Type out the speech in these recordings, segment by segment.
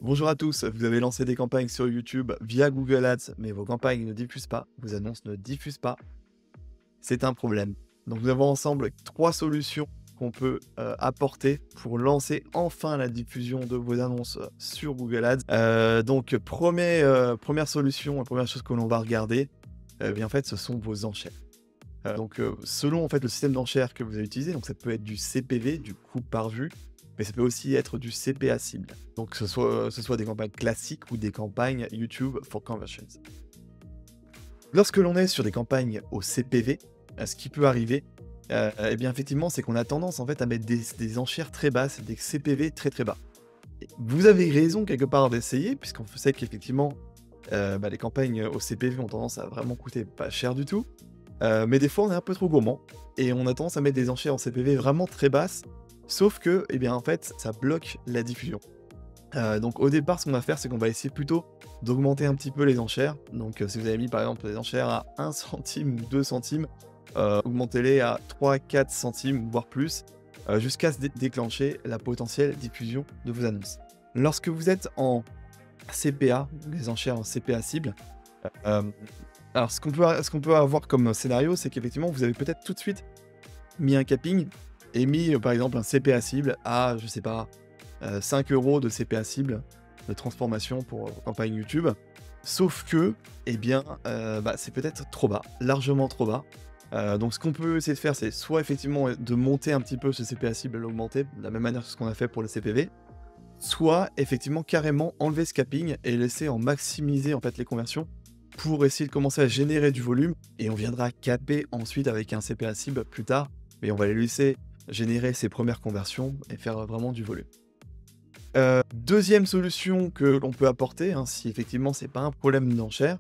Bonjour à tous, vous avez lancé des campagnes sur YouTube via Google Ads, mais vos campagnes ne diffusent pas, vos annonces ne diffusent pas, c'est un problème. Donc nous avons ensemble 3 solutions qu'on peut apporter pour lancer enfin la diffusion de vos annonces sur Google Ads. Donc première solution, la première chose que l'on va regarder, bien en fait ce sont vos enchères. Selon en fait le système d'enchères que vous avez utilisé, donc ça peut être du CPV, du coût par vue, mais ça peut aussi être du CPA cible. Donc ce soit des campagnes classiques ou des campagnes YouTube for Conversions. Lorsque l'on est sur des campagnes au CPV, ce qui peut arriver, eh bien effectivement, c'est qu'on a tendance en fait à mettre des enchères très basses, des CPV très très bas. Et vous avez raison quelque part d'essayer, puisqu'on sait qu'effectivement, les campagnes au CPV ont tendance à vraiment coûter pas cher du tout. Mais des fois, on est un peu trop gourmand et on a tendance à mettre des enchères en CPV vraiment très basses, sauf que, eh bien, en fait, ça bloque la diffusion. Donc au départ, ce qu'on va faire, c'est qu'on va essayer plutôt d'augmenter un petit peu les enchères. Donc si vous avez mis par exemple les enchères à 1 centime ou 2 centimes, augmentez-les à 3-4 centimes, voire plus, jusqu'à déclencher la potentielle diffusion de vos annonces. Lorsque vous êtes en CPA, les enchères en CPA cible, euh, alors ce qu'on peut avoir comme scénario, c'est qu'effectivement, vous avez peut-être tout de suite mis un capping et mis, par exemple, un CPA cible à, je sais pas, 5 € de CPA cible de transformation pour vos campagnes YouTube. Sauf que, eh bien, c'est peut-être trop bas, largement trop bas. Donc ce qu'on peut essayer de faire, c'est soit effectivement de monter un petit peu ce CPA cible, l'augmenter, de la même manière que ce qu'on a fait pour le CPV, soit effectivement carrément enlever ce capping et laisser en maximiser en fait les conversions pour essayer de commencer à générer du volume, et on viendra caper ensuite avec un CPA cible plus tard, mais on va les laisser générer ces premières conversions et faire vraiment du volume. Deuxième solution que l'on peut apporter, hein, si effectivement c'est pas un problème d'enchère,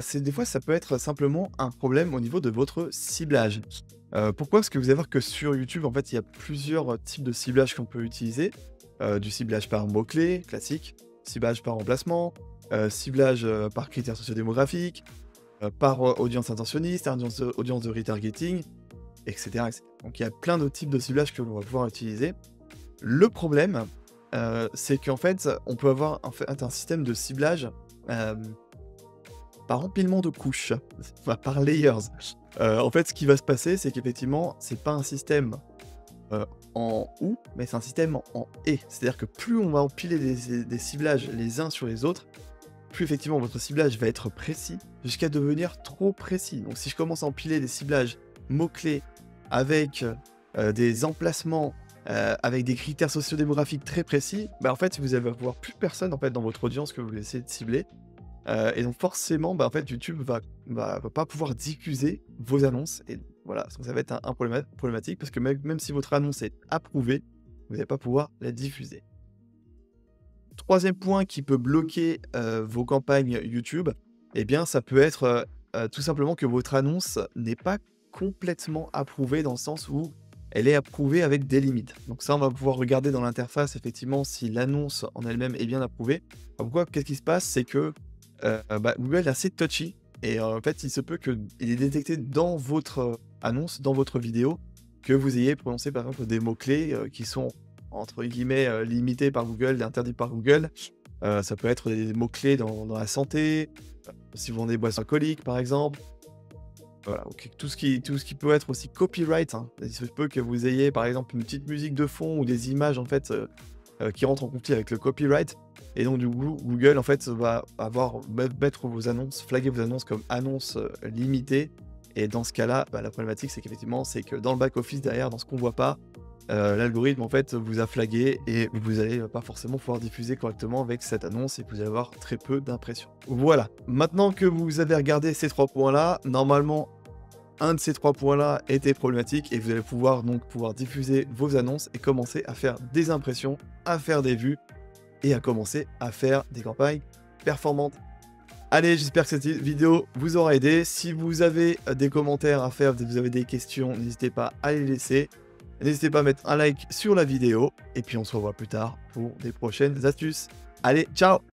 c'est des fois ça peut être simplement un problème au niveau de votre ciblage. Pourquoi? Parce que vous allez voir que sur YouTube, en fait, il y a plusieurs types de ciblage qu'on peut utiliser. Du ciblage par mots-clés, classique, ciblage par emplacement, ciblage par critères sociodémographiques, par audience intentionniste, audience de retargeting, etc., etc. Donc il y a plein de types de ciblage que l'on va pouvoir utiliser. Le problème, c'est qu'en fait, on peut avoir en fait un système de ciblage par empilement de couches, enfin, par layers. En fait, ce qui va se passer, c'est qu'effectivement, c'est pas un système en OU, mais c'est un système en et. C'est-à-dire que plus on va empiler des ciblages les uns sur les autres, plus effectivement votre ciblage va être précis, jusqu'à devenir trop précis. Donc si je commence à empiler des ciblages mots-clés avec des emplacements, avec des critères sociodémographiques très précis, en fait, vous allez avoir plus personne en fait dans votre audience que vous essayez de cibler. Et donc forcément, en fait, YouTube va pas pouvoir diffuser vos annonces, et voilà, ça va être un problématique parce que même si votre annonce est approuvée, vous n'allez pas pouvoir la diffuser. Troisième point qui peut bloquer, vos campagnes YouTube, eh bien, ça peut être, tout simplement que votre annonce n'est pas complètement approuvée, dans le sens où elle est approuvée avec des limites. Donc ça, on va pouvoir regarder dans l'interface effectivement si l'annonce en elle-même est bien approuvée. Pourquoi? Qu'est-ce qui se passe? C'est que Google est assez touchy, et en fait, il se peut qu'il ait détecté dans votre annonce, dans votre vidéo, que vous ayez prononcé par exemple des mots-clés qui sont entre guillemets limités par Google, interdits par Google. Ça peut être des mots-clés dans la santé, si vous vendez des boissons alcooliques par exemple. Voilà, ok, tout ce qui peut être aussi copyright, hein. Il se peut que vous ayez par exemple une petite musique de fond ou des images en fait qui rentrent en conflit avec le copyright. Et donc du coup, Google en fait va mettre vos annonces, flaguer vos annonces comme annonces limitées. Et dans ce cas-là, la problématique c'est qu'effectivement, c'est que dans le back-office derrière, dans ce qu'on voit pas, l'algorithme en fait vous a flagué et vous allez pas forcément pouvoir diffuser correctement avec cette annonce, et vous allez avoir très peu d'impressions. Voilà, maintenant que vous avez regardé ces 3 points-là, normalement un de ces 3 points-là était problématique, et vous allez pouvoir diffuser vos annonces et commencer à faire des impressions, à faire des vues et à commencer à faire des campagnes performantes. Allez, j'espère que cette vidéo vous aura aidé. Si vous avez des commentaires à faire, si vous avez des questions, n'hésitez pas à les laisser. N'hésitez pas à mettre un like sur la vidéo, et puis on se revoit plus tard pour des prochaines astuces. Allez, ciao!